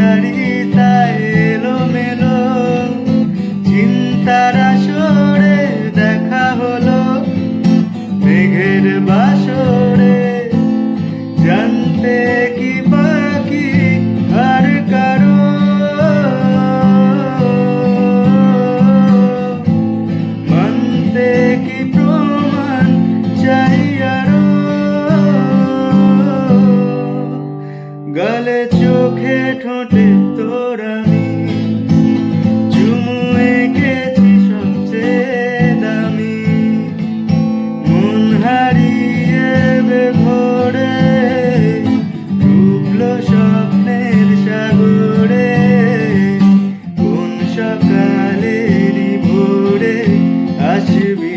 বিচারিতা এলোমেলো চিন্তার আসরে দেখা হলো মেঘের বাসরে। জানতে কি বাকি আর কারো, মানতে কি প্রমাণ চাই আরো। গালে চোখে ঠোঁটে তোর আমি চুমু এঁকেছি সবচেয়ে দামি। মন হারিয়ে বেঘরে ডুবলো স্বপ্নের সাগরে। কোন সকালেরই ভোরে আসবি